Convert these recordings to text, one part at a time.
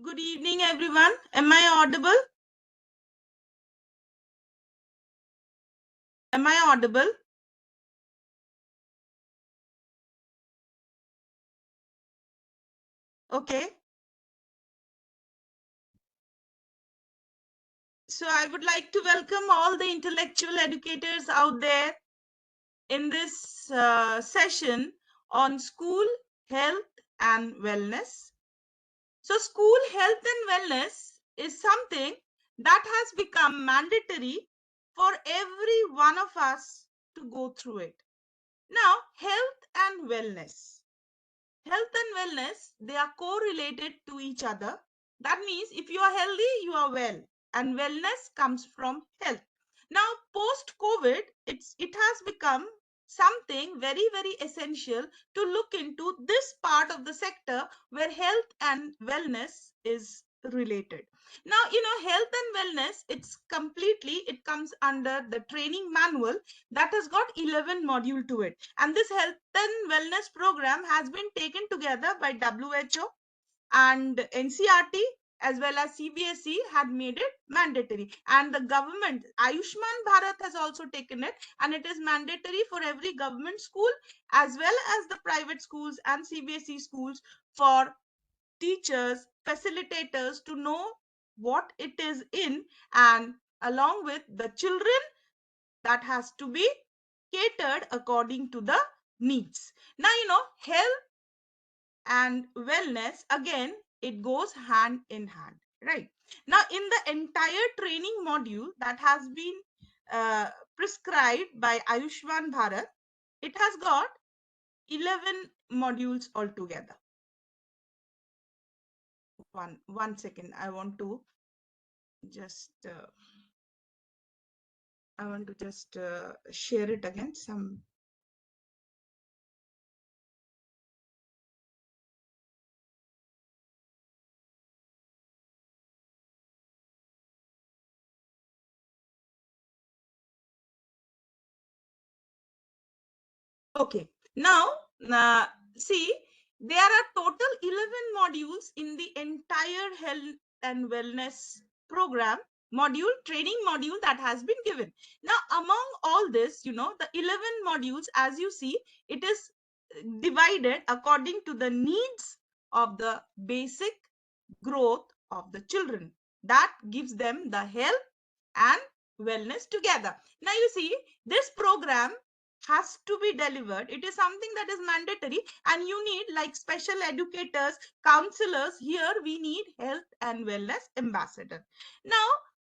Good evening, everyone. Am I audible? Am I audible? Okay. So I would like to welcome all the intellectual educators out there in this session on school health and wellness. So school health and wellness is something that has become mandatory for every one of us to go through it. Now, health and wellness. Health and wellness, they are correlated to each other. That means if you are healthy, you are well, and wellness comes from health. Now, post COVID, it has become something very essential to look into this part of the sector where health and wellness is related. Now, health and wellness, it comes under the training manual that has got 11 module to it, and this health and wellness program has been taken together by WHO and NCRT as well as CBSE had made it mandatory, and the government Ayushman Bharat has also taken it, and it is mandatory for every government school as well as the private schools and CBSE schools for teachers, facilitators to know what it is in, and along with the children, that has to be catered according to the needs. Now, health and wellness, again, it goes hand in hand, right? Now, in the entire training module that has been uh, prescribed by Ayushman Bharat, it has got 11 modules altogether. One second, just I want to just share it again. Okay. Now, see, there are total 11 modules in the entire health and wellness program training module that has been given. Now, among all this, the 11 modules, as you see, it is divided according to the needs of the basic growth of the children. That gives them the health and wellness together. Now, you see, this program has to be delivered. It is something that is mandatory, and you need like special educators, counselors. Here we need health and wellness ambassador. Now,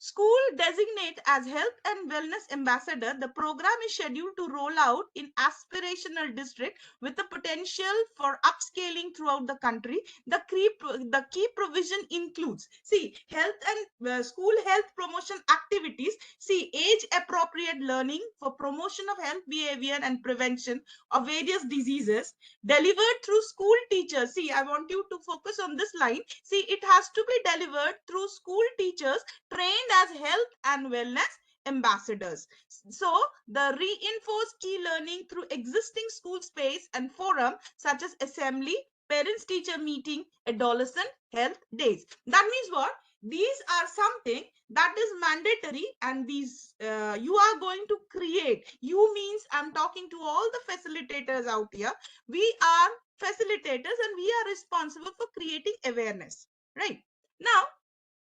school designate as health and wellness ambassador. The program is scheduled to roll out in aspirational district with the potential for upscaling throughout the country. The key provision includes, see, health and school health promotion activities. See, age appropriate learning for promotion of health behavior and prevention of various diseases delivered through school teachers. See, I want you to focus on this line. See, it has to be delivered through school teachers trained as health and wellness ambassadors. So the reinforced key learning through existing school space and forum such as assembly, parents teacher meeting, adolescent health days. That means what? These are something that is mandatory, and these you are going to create. You means I'm talking to all the facilitators out here. We are facilitators and we are responsible for creating awareness, right? Now,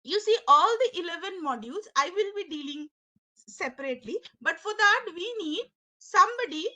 you see, all the 11 modules I will be dealing separately, but for that we need somebody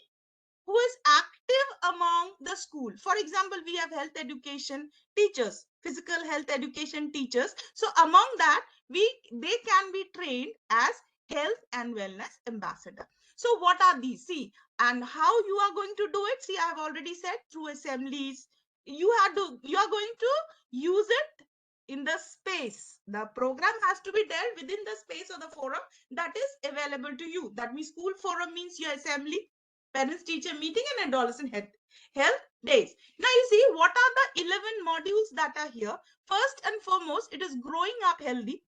who is active among the school. For example, we have health education teachers, physical health education teachers. So among that, they can be trained as health and wellness ambassador. So what are these? See, and how you are going to do it? See, I have already said, through assemblies. You are going to use it in the space. The program has to be dealt within the space of the forum that is available to you. That means school forum means your assembly, parents teacher meeting, and adolescent health days. Now, you see, what are the 11 modules that are here? First and foremost, it is growing up healthy.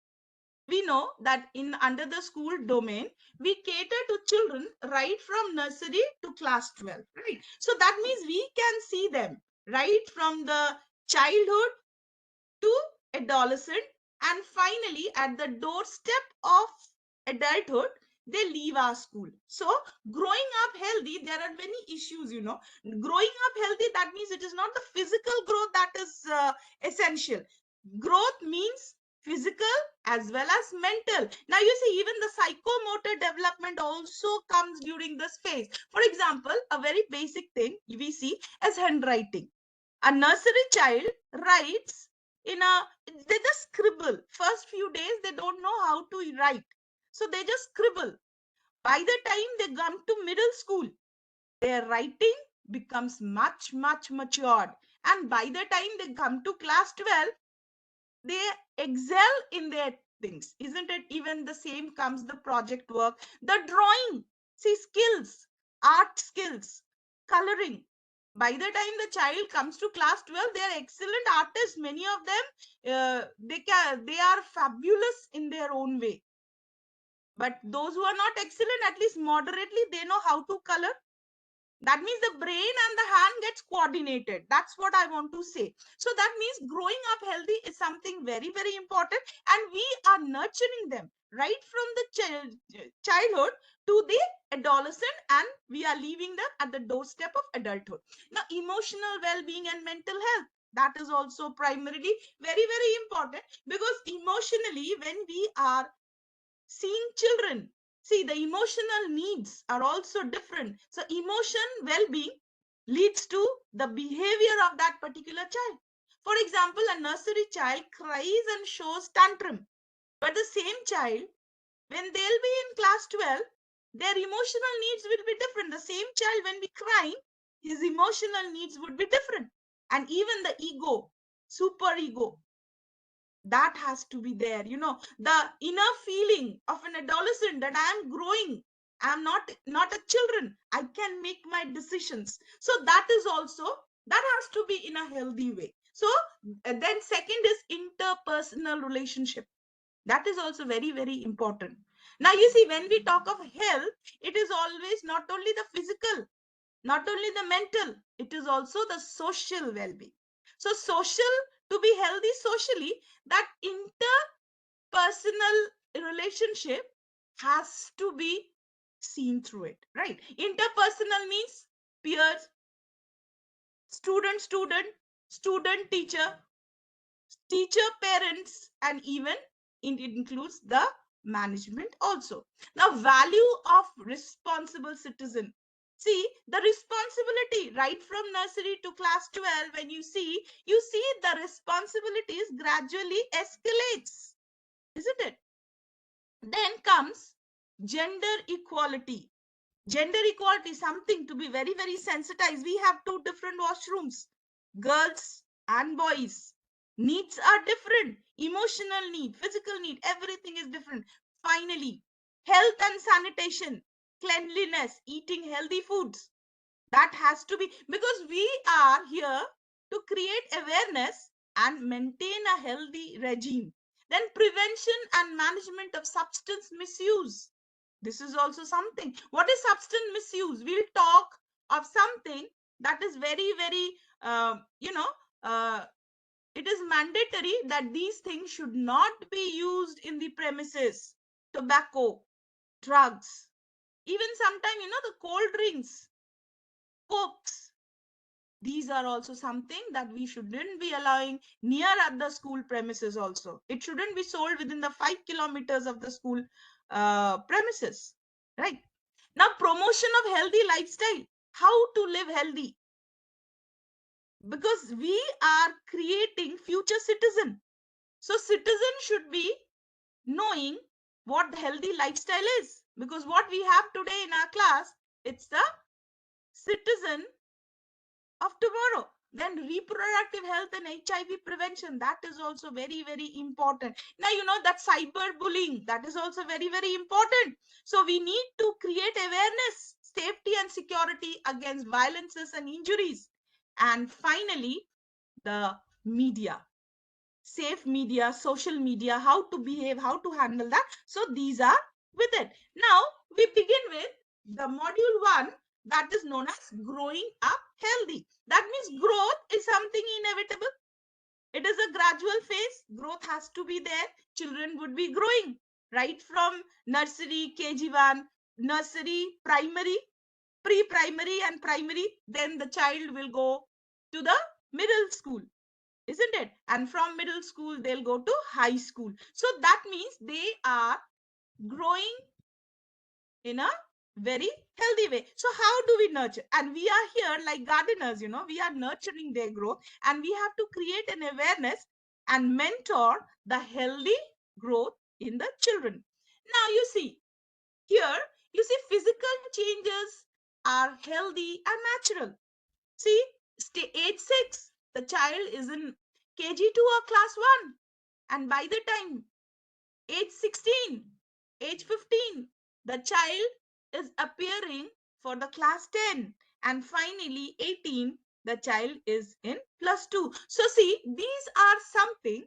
We know that in under the school domain, we cater to children right from nursery to class 12, right? So that means we can see them right from the childhood to adolescent, and finally at the doorstep of adulthood, they leave our school. So growing up healthy, there are many issues, you know. Growing up healthy, that means it is not the physical growth that is essential. Growth means physical as well as mental. Now you see, even the psychomotor development also comes during this phase. For example, a very basic thing we see as handwriting. A nursery child writes in a, they just scribble. First few days they don't know how to write, so they just scribble. By the time they come to middle school, their writing becomes much matured, and by the time they come to class 12, they excel in their things, isn't it? Even the same comes the project work, the drawing, see, skills, art skills, coloring. By the time the child comes to class 12, they are excellent artists. Many of them, they are fabulous in their own way. But those who are not excellent, at least moderately, they know how to color. That means the brain and the hand gets coordinated. That's what I want to say. So that means growing up healthy is something very important, and we are nurturing them right from the childhood to the adolescent, and we are leaving them at the doorstep of adulthood. Now, emotional well-being and mental health, that is also primarily very important, because emotionally, when we are seeing children, see, the emotional needs are also different. So emotion well-being leads to the behavior of that particular child. For example, a nursery child cries and shows tantrum, but the same child, when they'll be in class 12, their emotional needs will be different. The same child, when we cry, his emotional needs would be different. And even the ego, super ego, that has to be there. You know, the inner feeling of an adolescent that I am growing, I'm not a children, I can make my decisions. So that is also, that has to be in a healthy way. So then second is interpersonal relationship. That is also very important. Now you see, when we talk of health, it is always not only the physical, not only the mental, it is also the social well-being. So social, to be healthy socially, that interpersonal relationship has to be seen through it, right? Interpersonal means peers, student student teacher, teacher parents, and even it includes the management also. Now, value of responsible citizen. See, the responsibility right from nursery to class 12, when you see the responsibilities gradually escalates, isn't it? Then comes gender equality. Gender equality is something to be very sensitized. We have two different washrooms, girls and boys. Needs are different. Emotional need, physical need, everything is different. Finally, health and sanitation, cleanliness, eating healthy foods. That has to be, because we are here to create awareness and maintain a healthy regime. Then prevention and management of substance misuse. This is also something. What is substance misuse? We'll talk of something that is very it is mandatory that these things should not be used in the premises. Tobacco, drugs, even sometimes, the cold drinks, cokes, these are also something that we shouldn't be allowing near at the school premises also. It shouldn't be sold within the 5 kilometers of the school premises, right? Now, promotion of healthy lifestyle, how to live healthy, because we are creating future citizen. So citizen should be knowing what healthy lifestyle is, because what we have today in our class, it's the citizen of tomorrow. Then reproductive health and HIV prevention, that is also very important. Now, that cyberbullying, that is also very important. So we need to create awareness, safety and security against violences and injuries. And finally, the media, safe media, social media, how to behave, how to handle that. So these are with it. Now we begin with the module 1, that is known as growing up healthy. That means growth is something inevitable. It is a gradual phase. Growth has to be there. Children would be growing right from nursery, KG1, nursery, primary, pre-primary and primary. Then the child will go to the middle school, isn't it? And from middle school, they'll go to high school. So that means they are growing in a very healthy way. So how do we nurture? And we are here like gardeners, we are nurturing their growth, and we have to create an awareness and mentor the healthy growth in the children. Now you see here, physical changes are healthy and natural. See, age 6, the child is in KG2 or class 1, and by the time age 16, age 15, the child is appearing for the class 10, and finally 18, the child is in plus 2. So see, these are something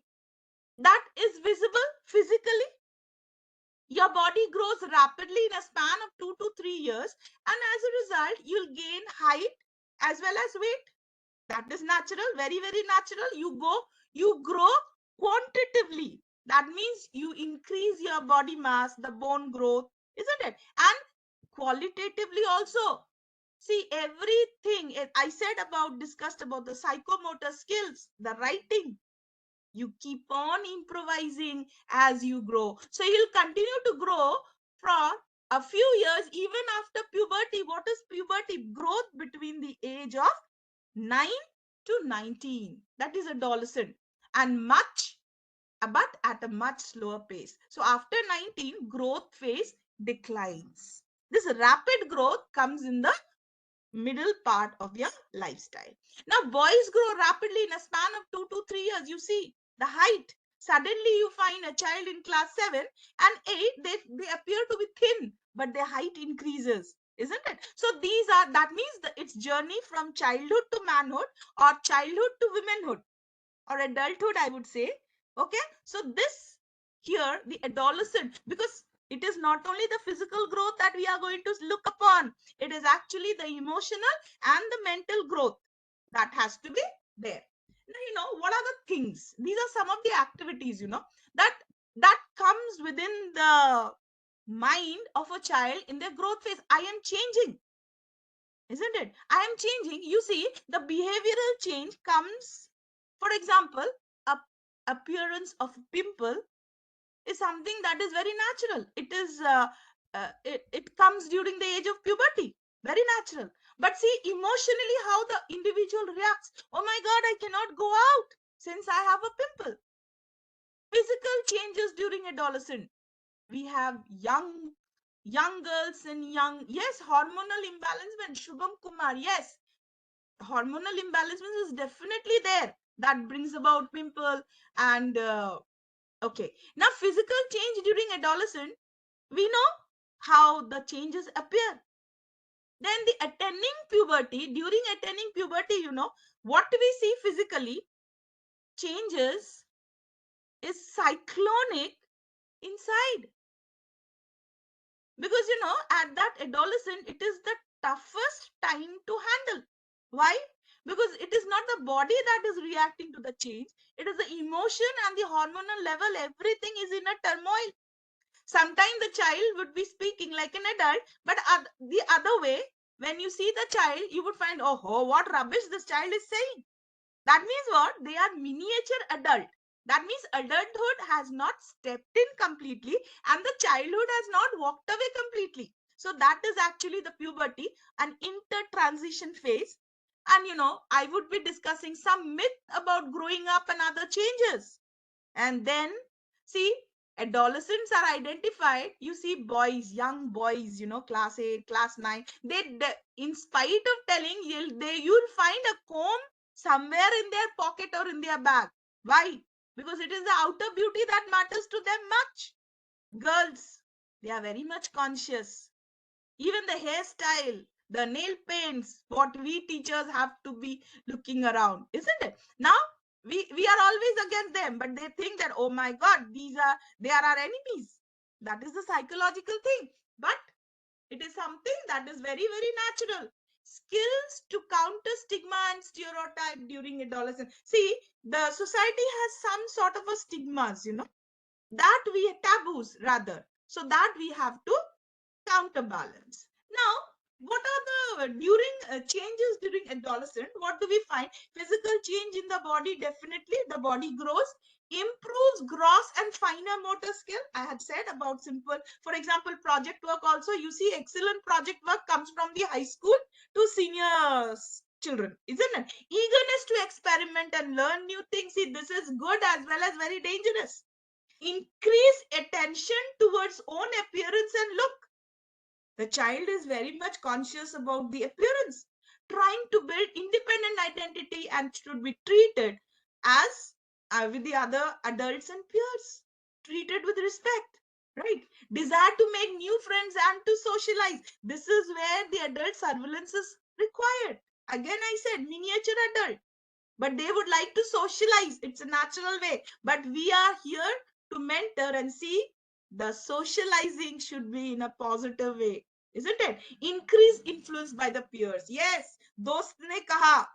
that is visible physically. Your body grows rapidly in a span of 2 to 3 years, and as a result, you'll gain height as well as weight. That is natural, very, very natural. You grow quantitatively. That means you increase your body mass, the bone growth, isn't it? And qualitatively also. See, everything I said discussed about the psychomotor skills, the writing. You keep on improvising as you grow. So you'll continue to grow for a few years, even after puberty. What is puberty? Growth between the age of 9 to 19. That is adolescent. And but at a much slower pace. So after 19, growth phase declines. This rapid growth comes in the middle part of your lifestyle. Now, boys grow rapidly in a span of 2 to 3 years. You see the height. Suddenly, you find a child in class 7 and 8, they appear to be thin, but their height increases, isn't it? So that means that it's journey from childhood to manhood, or childhood to womanhood, or adulthood, I would say. Okay, so this here, the adolescent, because it is not only the physical growth that we are going to look upon, it is actually the emotional and the mental growth that has to be there. Now, what are the things? These are some of the activities, that comes within the mind of a child in their growth phase. I am changing, isn't it? I am changing. You see, the behavioral change comes, for example, appearance of pimple is something that is very natural. It comes during the age of puberty, very natural. But see, emotionally, how the individual reacts. Oh my God, I cannot go out since I have a pimple. Physical changes during adolescence. We have young girls and yes, hormonal imbalancement. Shubham Kumar, yes, hormonal imbalancement is definitely there, that brings about pimple. And okay, now physical change during adolescence, we know how the changes appear. Then the attending puberty, during attending puberty, what we see physically changes is cyclonic inside, because at that adolescent, it is the toughest time to handle. Why? Because it is not the body that is reacting to the change, it is the emotion and the hormonal level. Everything is in a turmoil. Sometimes the child would be speaking like an adult, but the other way, when you see the child, you would find, oh, what rubbish this child is saying. That means what? They are miniature adult. That means adulthood has not stepped in completely, and the childhood has not walked away completely. So that is actually the puberty, an inter-transition phase. And I would be discussing some myth about growing up and other changes. And then, see, adolescents are identified. You see boys, young boys, class 8, class 9. They in spite of telling, you'll find a comb somewhere in their pocket or in their bag. Why? Because it is the outer beauty that matters to them much. Girls, they are very much conscious. Even the hairstyle, the nail paints, what we teachers have to be looking around, isn't it? Now, we are always against them, but they think that, oh my God, they are our enemies. That is the psychological thing. But it is something that is very, very natural. skills to counter stigma and stereotype during adolescence. See, the society has some sort of a stigmas, that we taboos rather. So that we have to counterbalance. Now, what are the changes during adolescence? What do we find? Physical change in the body, definitely the body grows, improves gross and finer motor skill. I had said about simple, for example, project work. Also, you see excellent project work comes from the high school to senior children, isn't it? Eagerness to experiment and learn new things. See, this is good as well as very dangerous. Increase attention towards own appearance and look. The child is very much conscious about the appearance, trying to build independent identity, and should be treated as with the other adults and peers, treated with respect, right? Desire to make new friends and to socialize. This is where the adult surveillance is required. Again, I said miniature adult, but they would like to socialize. It's a natural way. But we are here to mentor and see the socializing should be in a positive way, isn't it? Increased influence by the peers. Yes, dost ne kaha.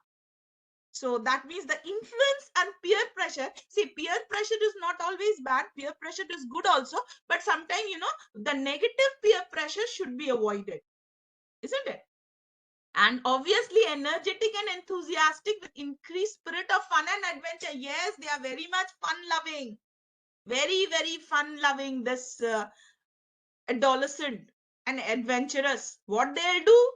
So that means the influence and peer pressure. See, peer pressure is not always bad. Peer pressure is good also. But sometimes, the negative peer pressure should be avoided, isn't it? And obviously energetic and enthusiastic with increased spirit of fun and adventure. Yes, they are very much fun loving, very, very fun loving, this adolescent and adventurous. What they'll do,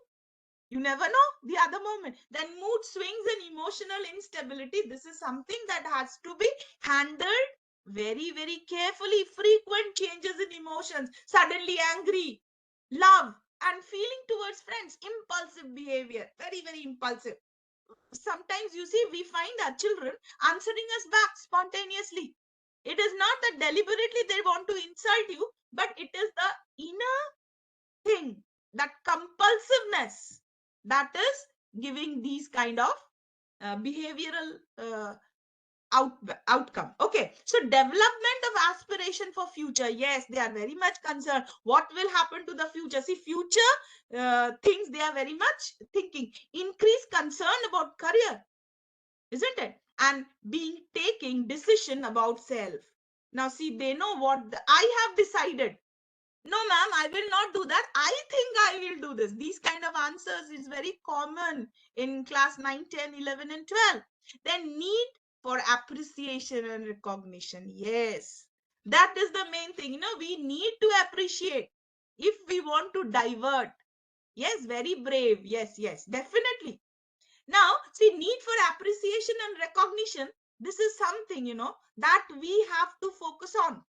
you never know the other moment. Then mood swings and emotional instability. This is something that has to be handled very, very carefully. Frequent changes in emotions, suddenly angry, love, and feeling towards friends, impulsive behavior, very, very impulsive. Sometimes you see, we find our children answering us back spontaneously. It is not that deliberately they want to insult you, but it is the inner thing, that compulsiveness, that is giving these kind of behavioral outcome. Okay, so development of aspiration for future. Yes, they are very much concerned what will happen to the future. See, future things they are very much thinking. Increased concern about career, isn't it? And being taking decision about self. Now see, they know what I have decided. No ma'am, I will not do that. I think I will do this. These kind of answers is very common in class 9, 10, 11 and 12. Then need for appreciation and recognition. Yes, that is the main thing. We need to appreciate if we want to divert. Yes, very brave. Yes, yes, definitely. Now, see, need for appreciation and recognition. This is something, that we have to focus on.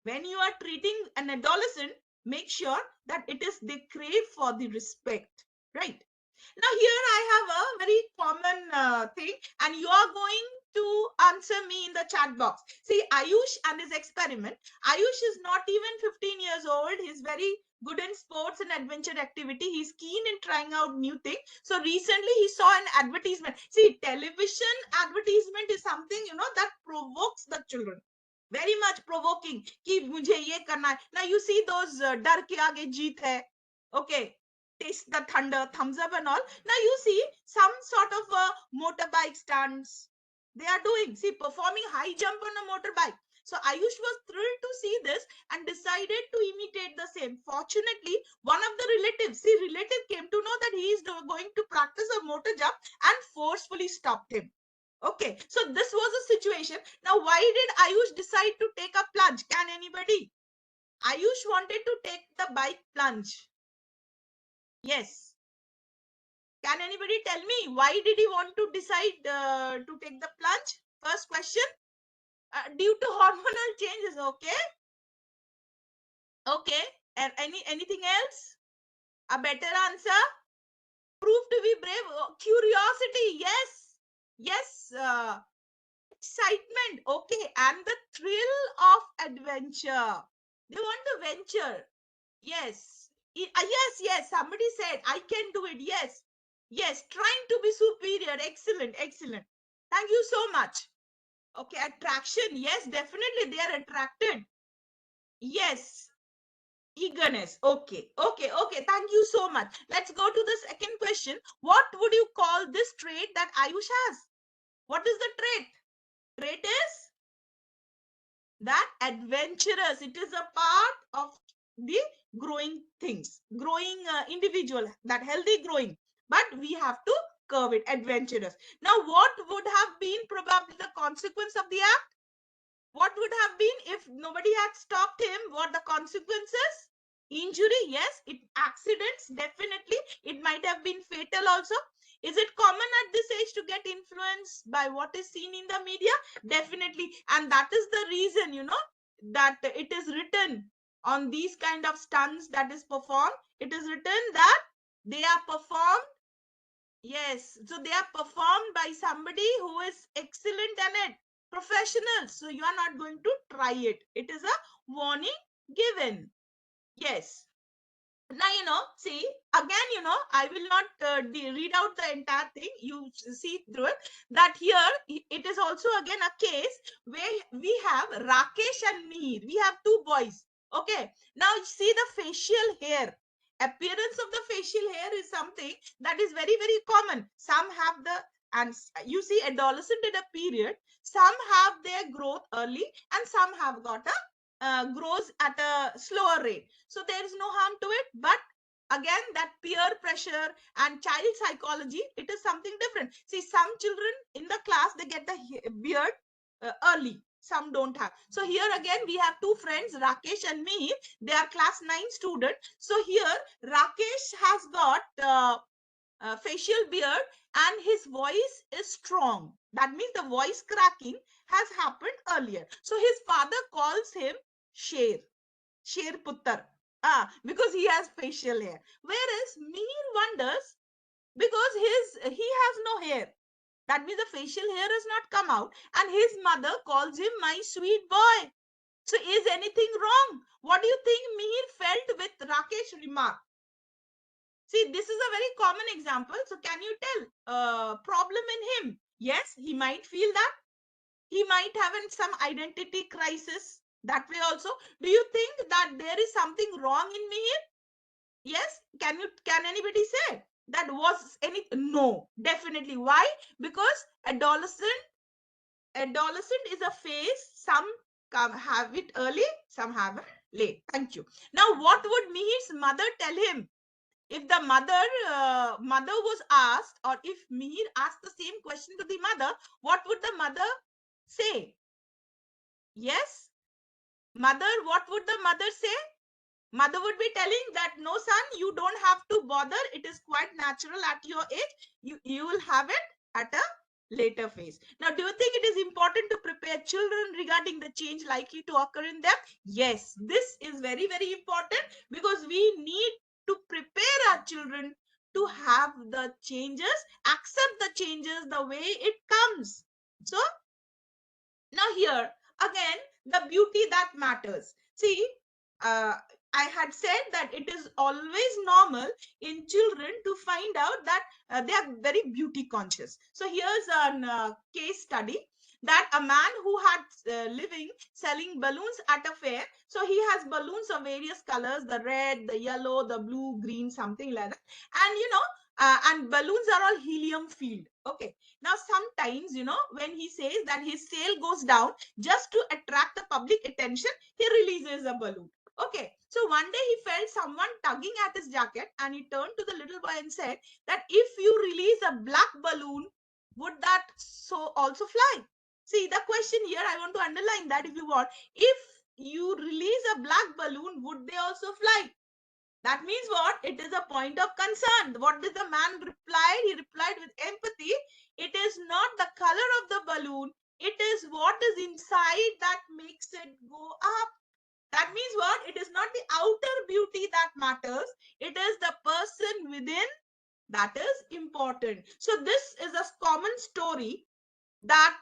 When you are treating an adolescent, make sure that it is they crave for the respect, right? Now here I have a very common thing, and you are going to answer me in the chat box. See, Ayush and his experiment. Ayush is not even 15 years old. He's very good in sports and adventure activity. He's keen in trying out new things. So recently he saw an advertisement. See, television advertisement is something, that provokes the children. Very much provoking. कि मुझे ये करना है. Now you see those डर के आगे जीत है. Okay. Taste the thunder, thumbs up and all. Now you see some sort of motorbike stunts they are doing. See, performing high jump on a motorbike. So Ayush was thrilled to see this and decided to imitate the same. Fortunately, one of the relatives, relative came to know that he is going to practice a motor jump and forcefully stopped him. Okay, so this was a situation. Now, why did Ayush decide to take a plunge? Can anybody? Ayush wanted to take the bike plunge. Yes. Can anybody tell me why did he want to decide to take the plunge? First question. Due to hormonal changes. Okay. Okay. And anything else? A better answer? Prove to be brave. Curiosity. Yes. Yes. Excitement. Okay. And the thrill of adventure. They want to venture. Yes. Yes. Somebody said, I can do it. Yes. Yes. Trying to be superior. Excellent. Excellent. Thank you so much. Okay. Attraction. Yes, definitely. They are attracted. Yes. Eagerness. Okay. Thank you so much. Let's go to the second question. What would you call this trait that Ayush has? What is the trait? Trait is that adventurous. It is a part of the growing things, growing individual, that healthy growing. But we have to curve it, adventurous. Now, what would have been probably the consequence of the act? What would have been if nobody had stopped him? What the consequences? Injury, yes. It accidents, definitely. It might have been fatal also. Is it common at this age to get influenced by what is seen in the media? Definitely. And that is the reason, that it is written on these kind of stunts that is performed. It is written that they are performed. Yes, so they are performed by somebody who is excellent in it, professional. So you are not going to try it. It is a warning given. Yes. Now, see, again, I will not read out the entire thing. You see through it. That here, it is also again a case where we have Rakesh and Mihir. We have two boys. Okay. Now, see the facial hair. Appearance of the facial hair is something that is very, very common. Some have and you see adolescent in a period. Some have their growth early and some have got a grows at a slower rate. So there is no harm to it. But again, that peer pressure and child psychology, it is something different. See, some children in the class, they get the beard early. Some don't have. So here again, we have two friends, Rakesh and me. They are class 9 student. So here, Rakesh has got facial beard and his voice is strong. That means the voice cracking has happened earlier. So his father calls him Sher Puttar. Because he has facial hair. Whereas Mihir wonders because he has no hair. That means the facial hair has not come out, and his mother calls him my sweet boy. So is anything wrong? What do you think Mihir felt with Rakesh remark? See, this is a very common example. So can you tell problem in him? Yes, he might feel that. He might have some identity crisis that way also. Do you think that there is something wrong in me? Yes. Can anybody say that was any? No, definitely. Why? Because adolescent is a phase. Some have it early, some have it late. Thank you. Now, what would Mihir's mother tell him? If the mother was asked, or if Mihir asked the same question to the mother, what would the mother say? Yes, mother, what would the mother say? Mother would be telling that, no son, you don't have to bother. It is quite natural at your age. You will have it at a later phase. Now, do you think it is important to prepare children regarding the change likely to occur in them? Yes, this is very, very important, because we need to prepare our children to have the changes, accept the changes the way it comes. So now here again, the beauty that matters. See, I had said that it is always normal in children to find out that they are very beauty conscious. So here's a case study that a man who had living selling balloons at a fair. So he has balloons of various colors, the red, the yellow, the blue, green, something like that. And and balloons are all helium filled. Okay. Now, sometimes, when he says that his sale goes down, just to attract the public attention, he releases a balloon. Okay. So one day he felt someone tugging at his jacket, and he turned to the little boy and said that if you release a black balloon, would that so also fly? See, the question here, I want to underline that if you want, if you release a black balloon, would they also fly? That means what? It is a point of concern. What did the man reply? He replied with empathy. It is not the color of the balloon. It is what is inside that makes it go up. That means what? It is not the outer beauty that matters. It is the person within that is important. So this is a common story that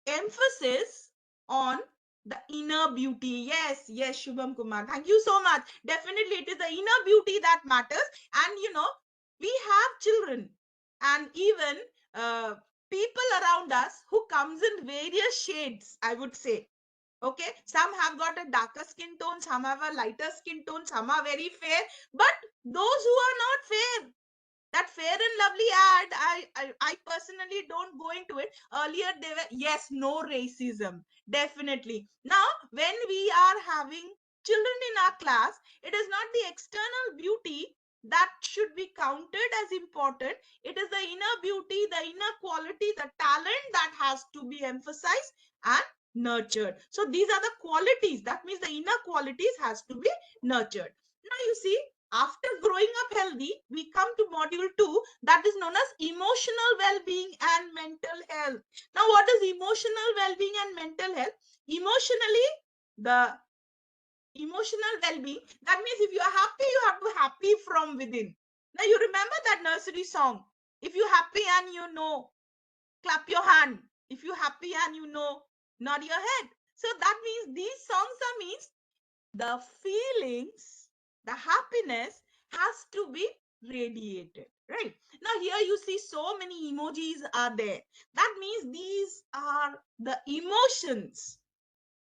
emphasis on the inner beauty. Yes, Shubham Kumar. Thank you so much. Definitely, it is the inner beauty that matters. And we have children and even people around us who comes in various shades, I would say. Okay, some have got a darker skin tone, some have a lighter skin tone, some are very fair, but those who are not fair, that Fair and Lovely ad, I personally don't go into it. Earlier they were, yes, no racism, definitely. Now when we are having children in our class, it is not the external beauty that should be counted as important. It is the inner beauty, the inner quality, the talent that has to be emphasized and nurtured. So these are the qualities. That means the inner qualities has to be nurtured. Now you see, after growing up healthy, we come to module 2, that is known as emotional well-being and mental health. Now what is emotional well-being and mental health? Emotionally, the emotional well-being, that means if you are happy, you have to happy from within. Now you remember that nursery song, if you happy and you know, clap your hand. If you happy and you know, nod your head. So that means these songs are means the feelings, the happiness has to be radiated, right? Now here you see so many emojis are there. That means these are the emotions.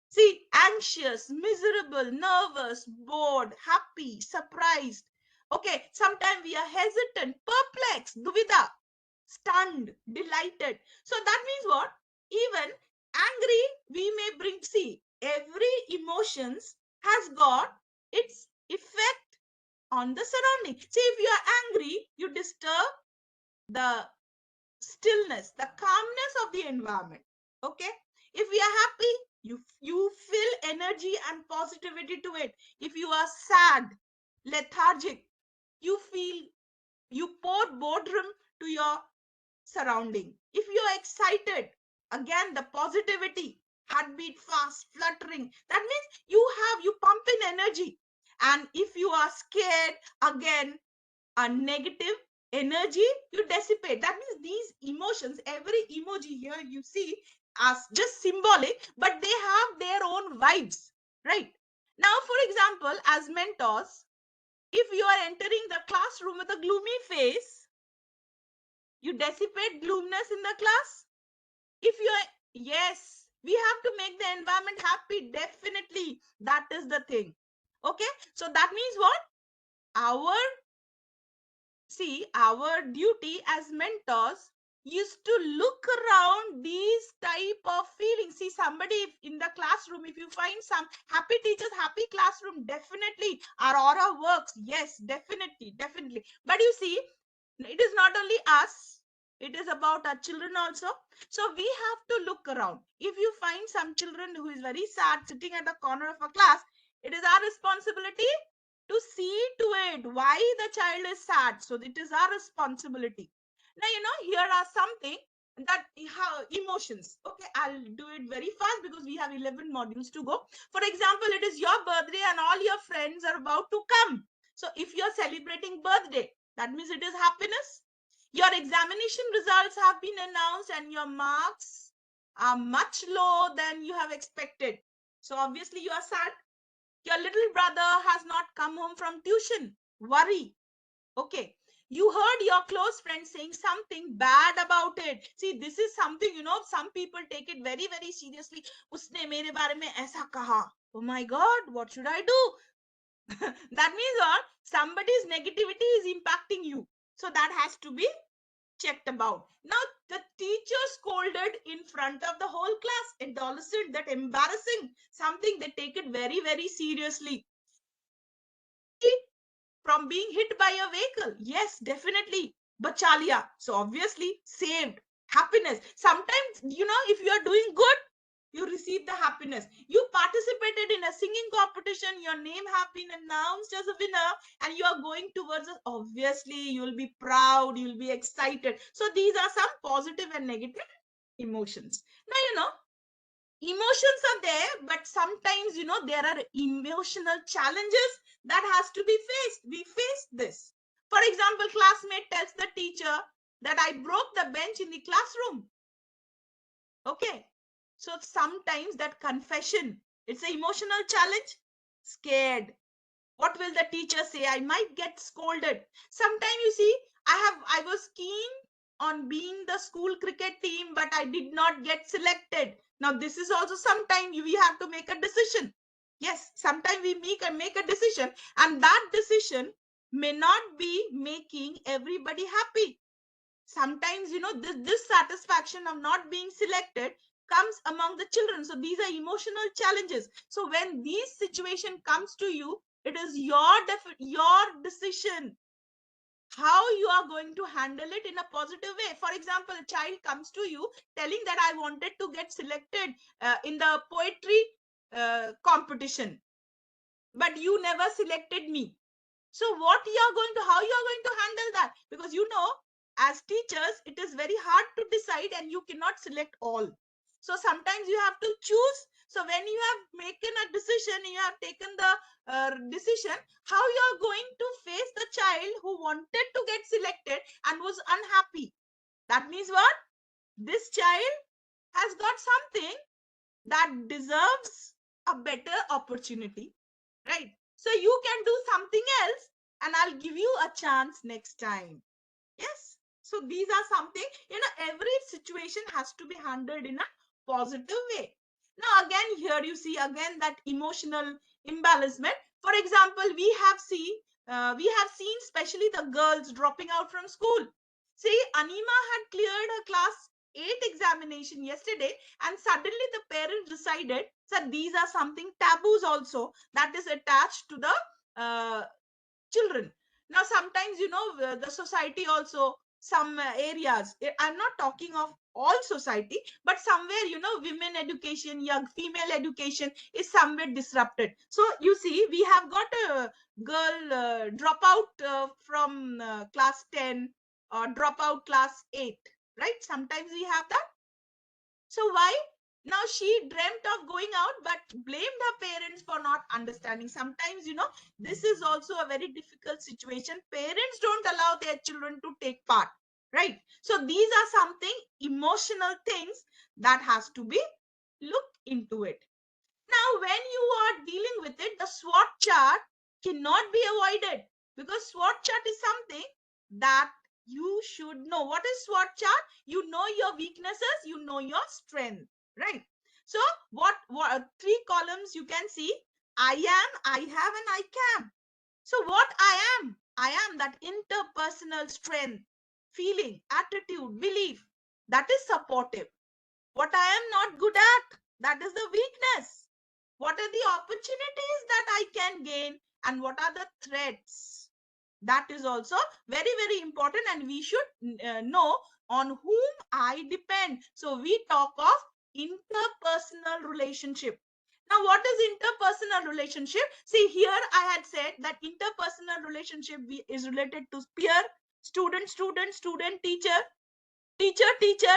See, anxious, miserable, nervous, bored, happy, surprised. Okay, sometimes we are hesitant, perplexed, duvida, stunned, delighted. So that means what? Even angry, we may bring, see, every emotions has got its effect on the surrounding. See, if you are angry, you disturb the stillness, the calmness of the environment. Okay. If we are happy, you feel energy and positivity to it. If you are sad, lethargic, you feel, you pour boredom to your surrounding. If you are excited, again the positivity, heartbeat fast, fluttering. That means you pump in energy. And if you are scared, again a negative energy you dissipate. That means these emotions, every emoji here you see as just symbolic, but they have their own vibes, right? Now, for example, as mentors, if you are entering the classroom with a gloomy face, you dissipate gloominess in the class. If you are, yes, we have to make the environment happy, definitely. That is the thing. Okay, so that means what? Our our duty as mentors is to look around these type of feelings. See, somebody in the classroom, if you find some happy teachers, happy classroom, definitely our aura works. Yes, definitely. But you see, it is not only us, it is about our children also. So we have to look around. If you find some children who is very sad sitting at the corner of a class, it is our responsibility to see to it why the child is sad. So it is our responsibility. Now, here are something that how emotions. Okay, I'll do it very fast because we have 11 modules to go. For example, it is your birthday and all your friends are about to come. So if you're celebrating birthday, that means it is happiness. Your examination results have been announced and your marks are much lower than you have expected. So obviously you are sad. Your little brother has not come home from tuition. Worry. Okay. You heard your close friend saying something bad about it. See, this is something, some people take it very, very seriously. Usne mere baare mein aisa kaha. Oh my God, what should I do? That means what? Somebody's negativity is impacting you. So that has to be checked about. Now, the teacher scolded in front of the whole class. Adolescent, that embarrassing. Something they take it very, very seriously. From being hit by a vehicle. Yes, definitely. Bachalia. So obviously saved. Happiness. Sometimes, if you are doing good, you receive the happiness. You participated in a singing competition, your name have been announced as a winner, and you are going towards it. Obviously, you'll be proud, you'll be excited. So these are some positive and negative emotions. Now, emotions are there, but sometimes there are emotional challenges that has to be faced. We face this. For example, classmate tells the teacher that I broke the bench in the classroom. Okay, so sometimes that confession, it's an emotional challenge. Scared, what will the teacher say? I might get scolded. Sometimes you see, I was keen on being the school cricket team, but I did not get selected. Now, this is also sometime we have to make a decision. Yes, sometimes we make a decision, and that decision may not be making everybody happy. Sometimes, this satisfaction of not being selected comes among the children. So these are emotional challenges. So when this situation comes to you, it is your decision how you are going to handle it in a positive way. For example, a child comes to you telling that I wanted to get selected in the poetry competition, but you never selected me. So how you are going to handle that? Because as teachers, it is very hard to decide and you cannot select all. So sometimes you have to choose. So when you have taken a decision, you have taken the decision, how you are going to face the child who wanted to get selected and was unhappy. That means what? This child has got something that deserves a better opportunity, right? So you can do something else and I'll give you a chance next time. Yes. So these are something, every situation has to be handled in a positive way. Now, again, here you see again that emotional imbalancement. For example, we have seen especially the girls dropping out from school. See, Anima had cleared her class 8 examination yesterday, and suddenly the parents decided that these are something taboos also that is attached to the children. Now, sometimes, the society also, some areas, I'm not talking of all society, but somewhere, women education, young female education is somewhere disrupted. So you see, we have got a girl drop out from class 10 or drop out class 8, right? Sometimes we have that. So why? Now she dreamt of going out, but blamed her parents for not understanding. Sometimes, this is also a very difficult situation. Parents don't allow their children to take part, right? So these are something emotional things that has to be looked into it. Now, when you are dealing with it, the SWOT chart cannot be avoided, because SWOT chart is something that you should know. What is SWOT chart? You know your weaknesses, you know your strength, right? So what 3 columns you can see? I am, I have, and I can. So what I am that interpersonal strength, feeling, attitude, belief, that is supportive. What I am not good at, that is the weakness. What are the opportunities that I can gain, and what are the threats? That is also very, very important, and we should know on whom I depend. So we talk of interpersonal relationship. Now, what is interpersonal relationship? See, here I had said that interpersonal relationship is related to peer, student, student, student, teacher, teacher, teacher,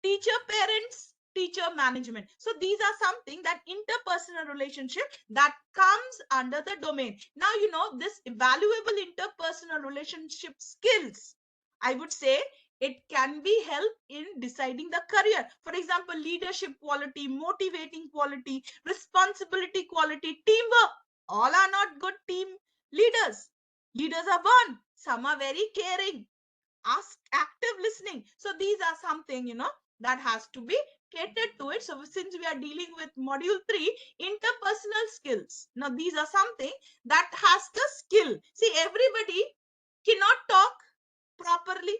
teacher parents, teacher management. So these are something that interpersonal relationship that comes under the domain. Now, this valuable interpersonal relationship skills, I would say, it can be help in deciding the career. For example, leadership quality, motivating quality, responsibility quality, teamwork, all are not good team leaders. Leaders are one, some are very caring, active listening. So these are something, that has to be catered to it. So since we are dealing with module 3, interpersonal skills. Now these are something that has the skill. See, everybody cannot talk properly.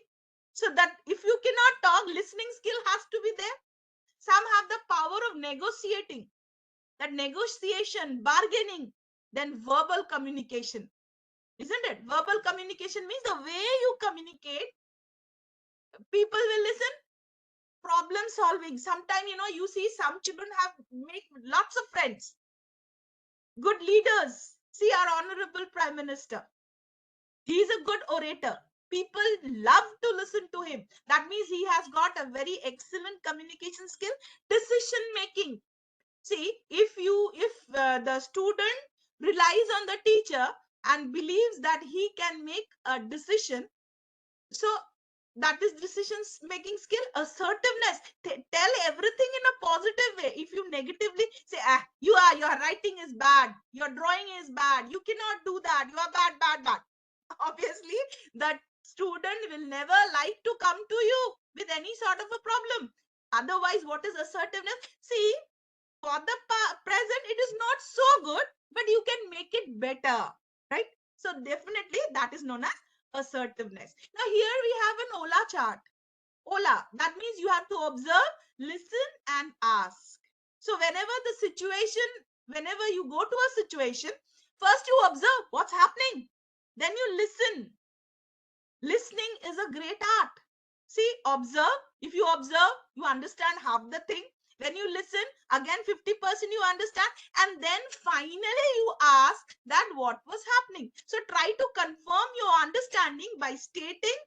So that if you cannot talk, listening skill has to be there. Some have the power of negotiating, that negotiation, bargaining, then verbal communication. Isn't it? Verbal communication means the way you communicate, people will listen. Problem solving. Sometimes, you see some children have make lots of friends, good leaders. See our honorable prime minister, he is a good orator, people love to listen to him. That means he has got a very excellent communication skill. Decision making. See, if the student relies on the teacher and believes that he can make a decision, so that is decisions making skill. Assertiveness, tell everything in a positive way. If you negatively say, your writing is bad, your drawing is bad, you cannot do that, you are bad, bad, bad, obviously that Student will never like to come to you with any sort of a problem. Otherwise, what is assertiveness? See, for the present, it is not so good, but you can make it better, right? So definitely that is known as assertiveness. Now here we have an OLA chart. OLA, that means you have to observe, listen, and ask. So whenever you go to a situation, first you observe what's happening. Then you listen. Listening is a great art. See, observe. If you observe, you understand half the thing. When you listen, again 50% you understand. And then finally you ask that what was happening. So try to confirm your understanding by stating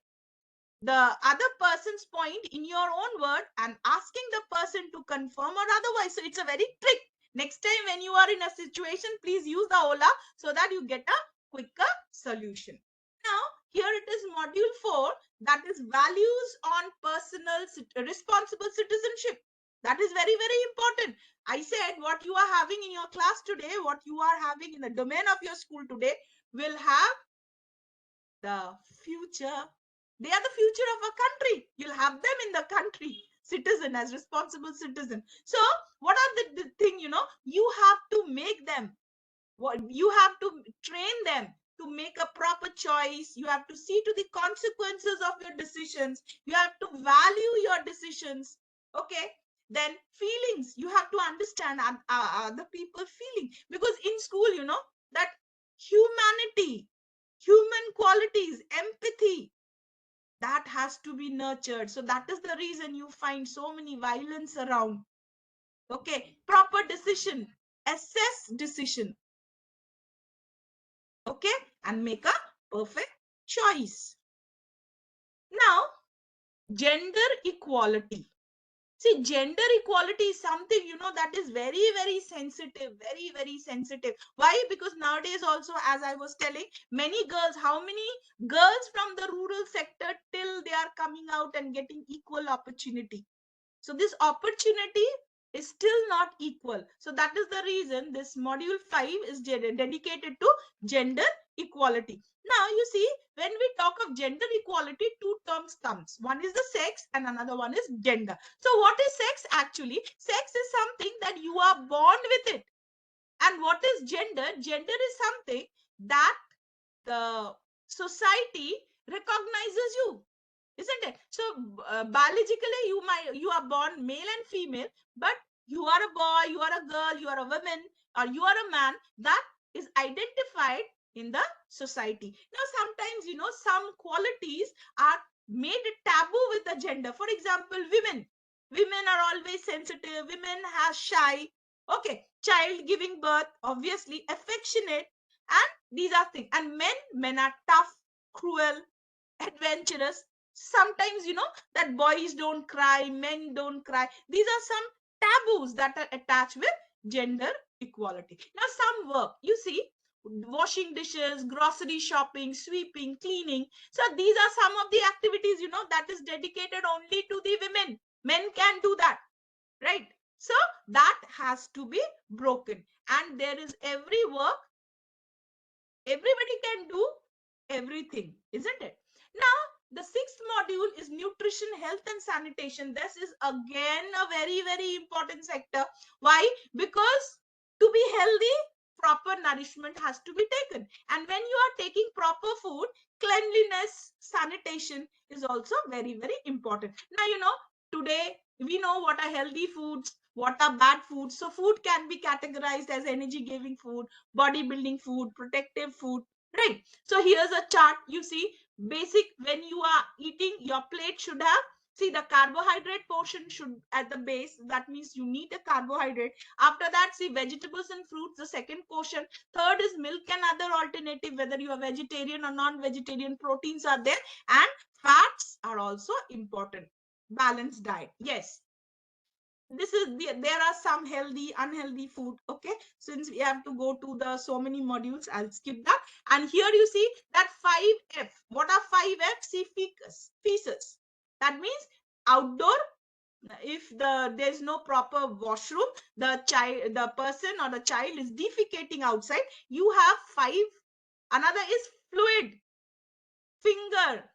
the other person's point in your own word and asking the person to confirm or otherwise. So it's a very trick. Next time when you are in a situation, please use the OLA so that you get a quicker solution. Now, here it is module 4, that is values on personal responsible citizenship. That is very, very important. I said what you are having in your class today, what you are having in the domain of your school today will have the future. They are the future of a country. You'll have them in the country. Citizen, as responsible citizen. So what are the thing, you have to make them. What you have to train them to make a proper choice. You have to see to the consequences of your decisions. You have to value your decisions. Okay. Then feelings. You have to understand other people feeling, because in school, that humanity, human qualities, empathy, that has to be nurtured. So that is the reason you find so many violence around. Okay. Proper decision. Assess decision. Okay, and make a perfect choice. Now, gender equality. See, gender equality is something, that is very, very sensitive, very, very sensitive. Why? Because nowadays also, as I was telling, many girls, how many girls from the rural sector till they are coming out and getting equal opportunity. So this opportunity is still not equal. So that is the reason this module 5 is dedicated to gender equality. Now you see, when we talk of gender equality, two terms comes. One is the sex and another one is gender. So what is sex actually? Sex is something that you are born with it. And what is gender? Gender is something that the society recognizes you, isn't it? So biologically you are born male and female, but you are a boy, you are a girl, you are a woman, or you are a man. That is identified in the society. Now sometimes some qualities are made taboo with the gender. For example, women are always sensitive, women are shy. Okay, child giving birth, obviously affectionate, and these are things. And men are tough, cruel, adventurous. Sometimes that boys don't cry, men don't cry. These are some taboos that are attached with gender equality. Now some work, you see, washing dishes, grocery shopping, sweeping, cleaning. So these are some of the activities that is dedicated only to the women. Men can do that, right? So that has to be broken. And there is every work, everybody can do everything, isn't it? Now the sixth module is nutrition, health and sanitation. This is again a very, very important sector. Why? Because to be healthy, proper nourishment has to be taken. And when you are taking proper food, cleanliness, sanitation is also very, very important. Now today we know what are healthy foods, what are bad foods. So food can be categorized as energy giving food, bodybuilding food, protective food, right? So here's a chart. You see, basic, when you are eating, your plate should have, see, the carbohydrate portion should at the base. That means you need a carbohydrate. After that, see, vegetables and fruits, the second portion. Third is milk and other alternative, whether you are vegetarian or non-vegetarian. Proteins are there, and fats are also important. Balanced diet, yes. There are some healthy, unhealthy food. Okay, since we have to go to the so many modules, I'll skip that. And here you see that 5F. What are 5F? See, feces. That means outdoor. If there's no proper washroom, the person or the child is defecating outside, you have 5. Another is fluid, finger,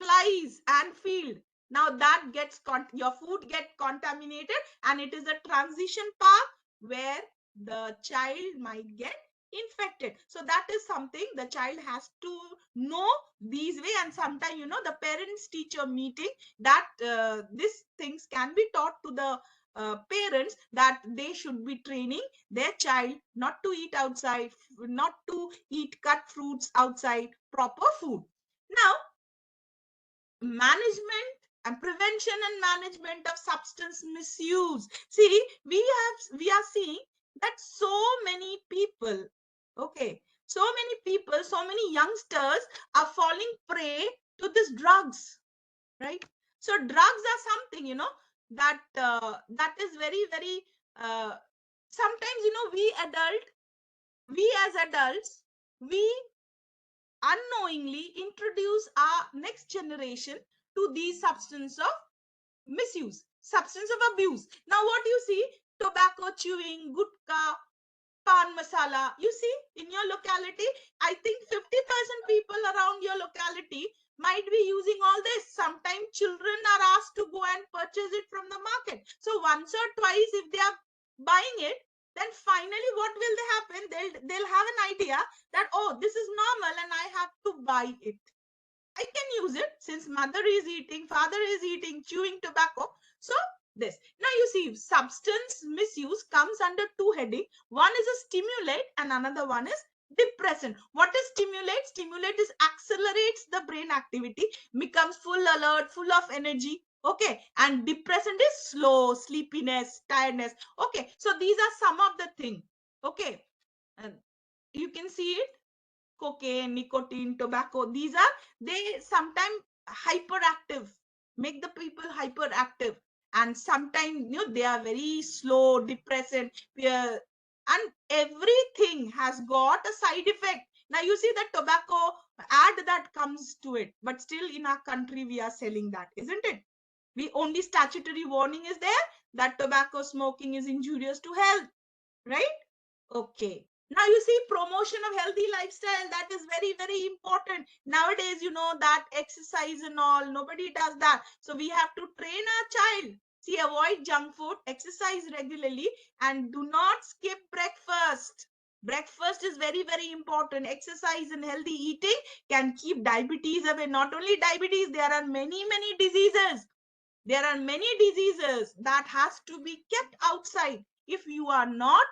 flies and field. Now that gets your food get contaminated, and it is a transition path where the child might get infected. So that is something the child has to know these way. And sometimes, you know, the parents teacher meeting, that these things can be taught to the parents, that they should be training their child not to eat outside, not to eat cut fruits outside, proper food. Now, management and prevention and management of substance misuse. See, we are seeing that so many people, okay, so many people, so many youngsters are falling prey to these drugs, right? So drugs are something, you know, that that is very, very sometimes, you know, we as adults, we unknowingly introduce our next generation to these substance of misuse, substance of abuse. Now what you see, tobacco chewing, gutka, pan masala, you see in your locality, I think 50% people around your locality might be using all this. Sometimes children are asked to go and purchase it from the market. So once or twice, if they are buying it, then finally what will they happen? They'll have an idea that, oh, this is normal and I have to buy it. I can use it since mother is eating, father is eating, chewing tobacco. So this. Now you see, substance misuse comes under two heading. One is a stimulant and another one is depressant. What is stimulate? Stimulate is accelerates the brain activity, becomes full alert, full of energy. Okay. And depressant is slow, sleepiness, tiredness. Okay. So these are some of the things. Okay. And you can see it, cocaine, nicotine, tobacco, these are, they sometimes hyperactive, make the people hyperactive. And sometimes, you know, they are very slow, depressant, and everything has got a side effect. Now you see that tobacco ad that comes to it, but still in our country we are selling that, isn't it? We only statutory warning is there that tobacco smoking is injurious to health, right? Okay. Now you see, promotion of healthy lifestyle, that is very, very important. Nowadays, you know, that exercise and all, nobody does that. So we have to train our child. See, avoid junk food, exercise regularly, and do not skip breakfast. Breakfast is very, very important. Exercise and healthy eating can keep diabetes away. Not only diabetes, there are many, many diseases. There are many diseases that has to be kept outside. If you are not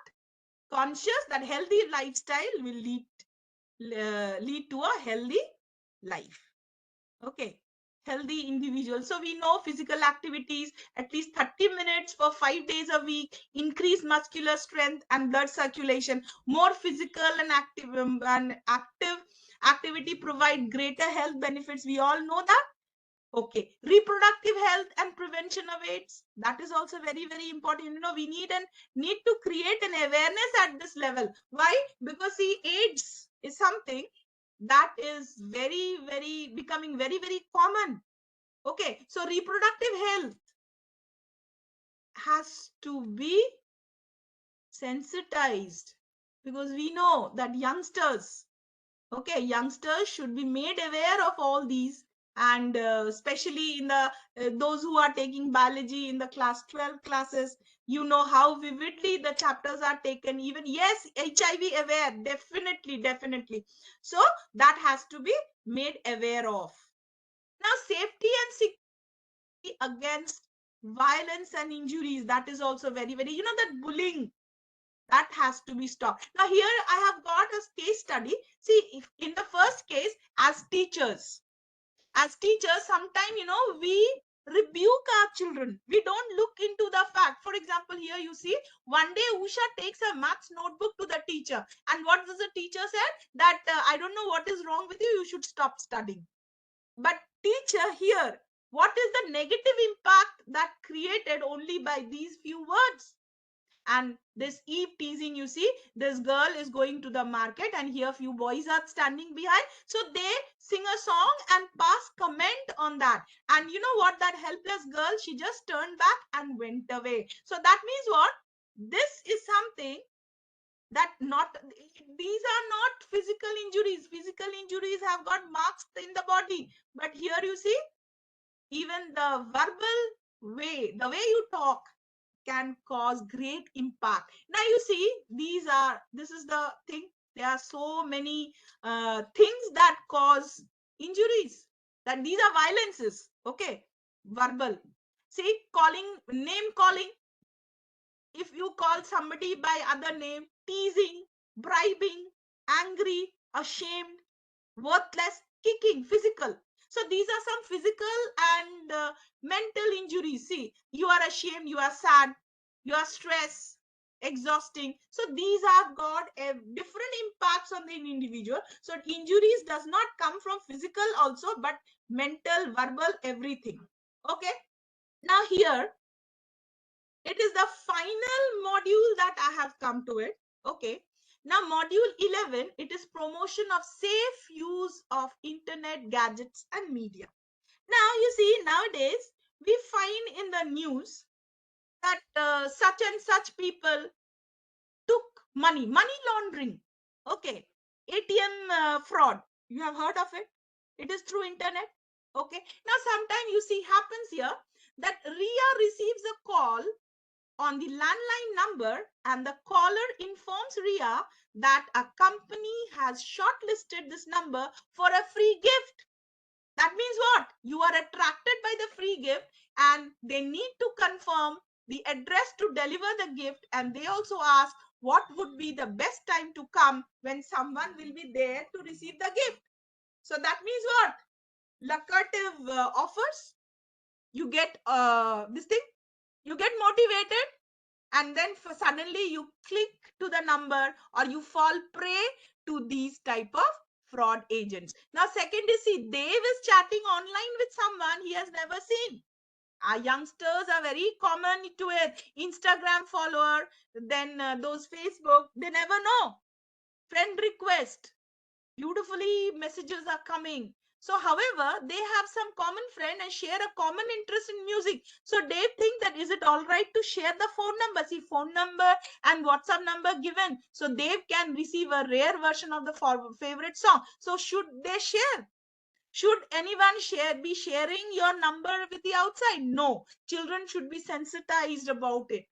conscious, that healthy lifestyle will lead to a healthy life. Okay. Healthy individual. So we know physical activities at least 30 minutes for 5 days a week, increase muscular strength and blood circulation. More physical and active activity provide greater health benefits. We all know that. Okay, reproductive health and prevention of AIDS, that is also very, very important. You know, we need to create an awareness at this level. Why? Because see, AIDS is something that is very, very becoming very, very common. Okay, so reproductive health has to be sensitized, because we know that youngsters, okay, youngsters should be made aware of all these. And especially in the those who are taking biology in the class 12 classes, you know how vividly the chapters are taken. Even, yes, HIV aware, definitely, definitely. So that has to be made aware of. Now, safety and security against violence and injuries, that is also very, very, you know, that bullying, that has to be stopped. Now here I have got a case study. See, if in the first case, as teachers, sometimes, you know, we rebuke our children. We don't look into the fact. For example, here you see, one day Usha takes a maths notebook to the teacher, and what does the teacher say? That I don't know what is wrong with you, you should stop studying. But teacher, here, what is the negative impact that created only by these few words? And this Eve teasing, you see, this girl is going to the market and here few boys are standing behind. So they sing a song and pass comment on that. And you know what? That helpless girl, she just turned back and went away. So that means what? This is something that these are not physical injuries. Physical injuries have got marks in the body. But here you see, even the verbal way, the way you talk can cause great impact. Now you see, this is the thing. There are so many things that cause injuries. That these are violences. Okay, verbal. See, name calling. If you call somebody by other name, teasing, bribing, angry, ashamed, worthless, kicking, physical. So these are some physical and mental injuries. See, you are ashamed, you are sad, you are stressed, exhausting. So these have got a different impacts on the individual. So injuries does not come from physical also, but mental, verbal, everything. Okay. Now here, it is the final module that I have come to it. Okay. Now module 11, it is promotion of safe use of internet gadgets and media. Now you see, nowadays we find in the news that such and such people took money laundering. Okay. ATM fraud. You have heard of it? It is through internet. Okay. Now sometimes you see happens here that Ria receives a call on the landline number and the caller informs Ria that a company has shortlisted this number for a free gift. That means what? You are attracted by the free gift and they need to confirm the address to deliver the gift, and they also ask what would be the best time to come when someone will be there to receive the gift. So that means what? Lucrative offers. You get this thing, you get motivated, and then suddenly you click to the number or you fall prey to these type of fraud agents. Now second is, see, Dave is chatting online with someone he has never seen. Our youngsters are very common to it. Instagram follower, then those Facebook, they never know. Friend request, beautifully messages are coming. So however, they have some common friend and share a common interest in music. So Dave think that is it all right to share the phone number? See, phone number and WhatsApp number given, so Dave can receive a rare version of the favorite song. So should they share? Should anyone be sharing your number with the outside? No. Children should be sensitized about it.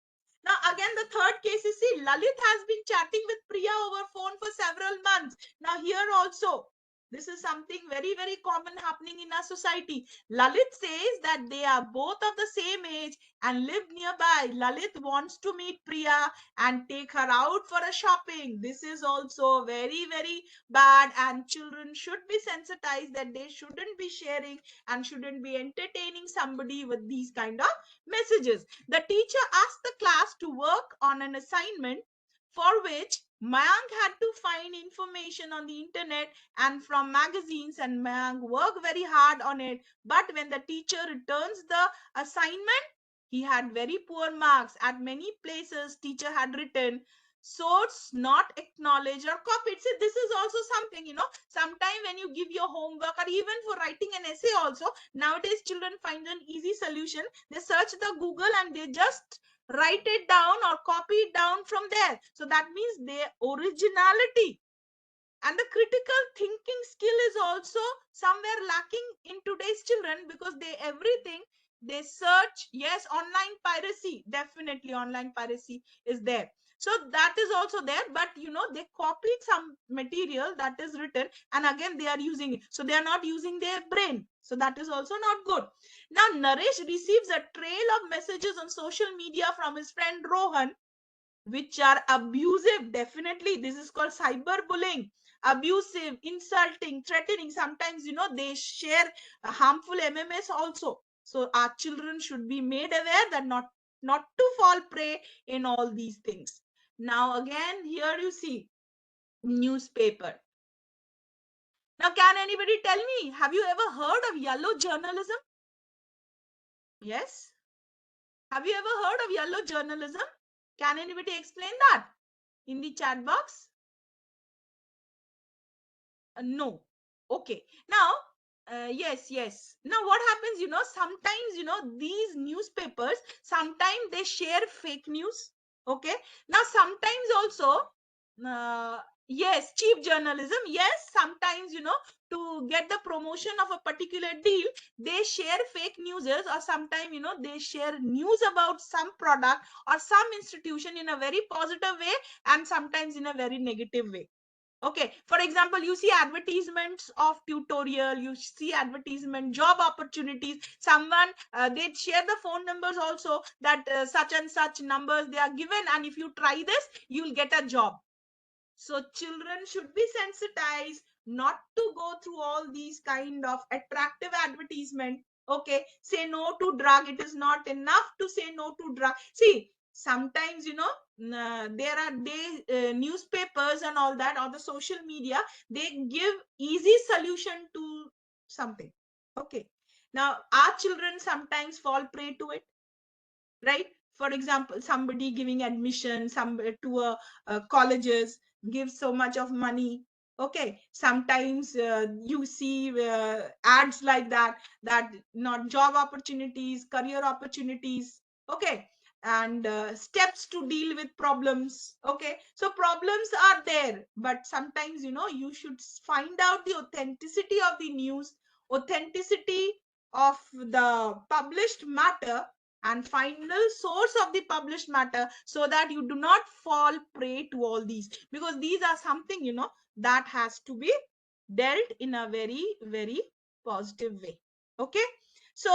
Now again, the third case is, see, Lalit has been chatting with Priya over phone for several months. Now here also, this is something very, very common happening in our society. Lalit says that they are both of the same age and live nearby. Lalit wants to meet Priya and take her out for a shopping. This is also very, very bad, and children should be sensitized that they shouldn't be sharing and shouldn't be entertaining somebody with these kind of messages. The teacher asked the class to work on an assignment for which Mayank had to find information on the internet and from magazines, and Mayank worked very hard on it. But when the teacher returns the assignment, he had very poor marks. At many places, teacher had written source not acknowledged or copied. See, this is also something, sometimes when you give your homework or even for writing an essay also, nowadays children find an easy solution. They search the Google and they just write it down or copy it down from there. So that means their originality and the critical thinking skill is also somewhere lacking in today's children, because everything they search. Yes, online piracy, definitely online piracy is there. So that is also there, but they copied some material that is written and again they are using it. So they are not using their brain. So that is also not good. Now Naresh receives a trail of messages on social media from his friend Rohan, which are abusive. Definitely, this is called cyberbullying. Abusive, insulting, threatening. Sometimes they share harmful MMS also. So our children should be made aware that not to fall prey in all these things. Now again, here you see newspaper. Now can anybody tell me, have you ever heard of yellow journalism? Yes, have you ever heard of yellow journalism? Can anybody explain that in the chat box? No. Okay. Now, yes. Now, what happens, sometimes, these newspapers, sometimes they share fake news. Okay. Now, sometimes also, Yes, cheap journalism. Yes, sometimes, to get the promotion of a particular deal, they share fake news, or sometimes, they share news about some product or some institution in a very positive way and sometimes in a very negative way. Okay, for example, you see advertisements of tutorial, you see advertisement job opportunities, someone they share the phone numbers also, that such and such numbers they are given, and if you try this you'll get a job. So children should be sensitized not to go through all these kind of attractive advertisement. Okay, say no to drug. It is not enough to say no to drug. See, sometimes, there are newspapers and all that, or the social media, they give easy solution to something. Okay, now our children sometimes fall prey to it, right? For example, somebody giving admission some to colleges, gives so much of money. Okay, sometimes you see ads like that not job opportunities, career opportunities. Okay, and steps to deal with problems. Okay, so problems are there, but sometimes, you should find out the authenticity of the news, authenticity of the published matter, and final source of the published matter, so that you do not fall prey to all these, because these are something, that has to be dealt in a very, very positive way. Okay, so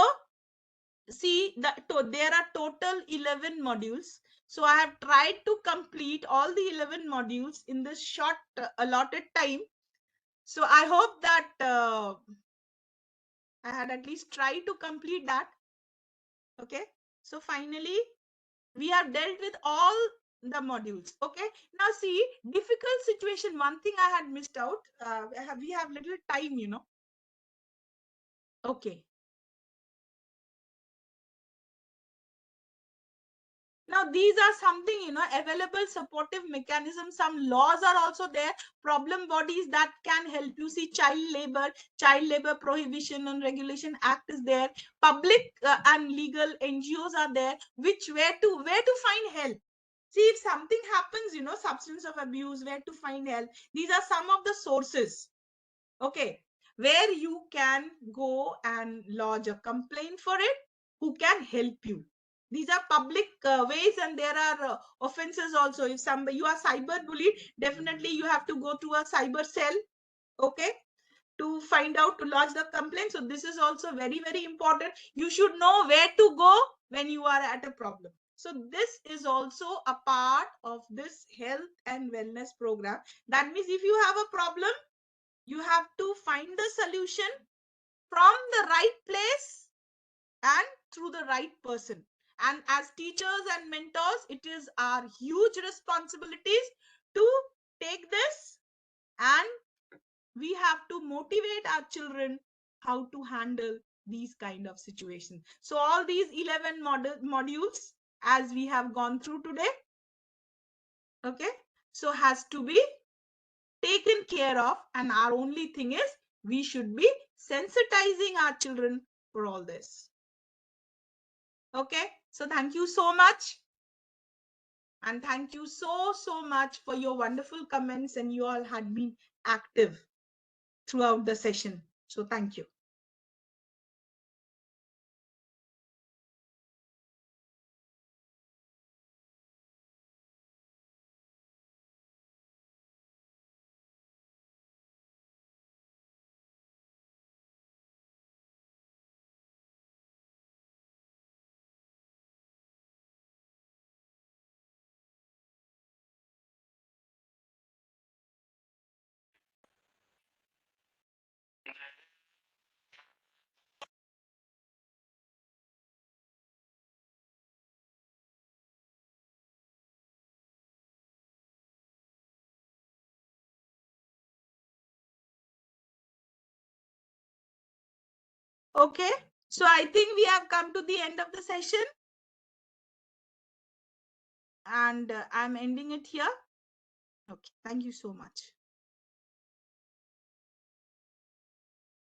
see, there are total 11 modules. So I have tried to complete all the 11 modules in this short allotted time. So I hope that I had at least tried to complete that. Okay, so finally we have dealt with all the modules. Okay, now see, difficult situation, one thing I had missed out. We have little time, okay. Now these are something, available supportive mechanisms. Some laws are also there, problem bodies that can help you. See, child labor prohibition and regulation act is there, public and legal NGOs are there, which where to find help. See, if something happens, substance of abuse, where to find help. These are some of the sources. Okay, where you can go and lodge a complaint for it, who can help you. These are public ways, and there are offenses also. If somebody, you are cyber bullied, definitely you have to go to a cyber cell. Okay, to find out, to lodge the complaint. So this is also very, very important. You should know where to go when you are at a problem. So this is also a part of this health and wellness program. That means if you have a problem, you have to find the solution from the right place and through the right person. And as teachers and mentors, it is our huge responsibilities to take this, and we have to motivate our children how to handle these kind of situations. So all these 11 modules, as we have gone through today, okay, so has to be taken care of, and our only thing is we should be sensitizing our children for all this. Okay, so thank you so much, and thank you so much for your wonderful comments, and you all had been active throughout the session. So thank you. Okay, so I think we have come to the end of the session, and I'm ending it here. Okay, thank you so much.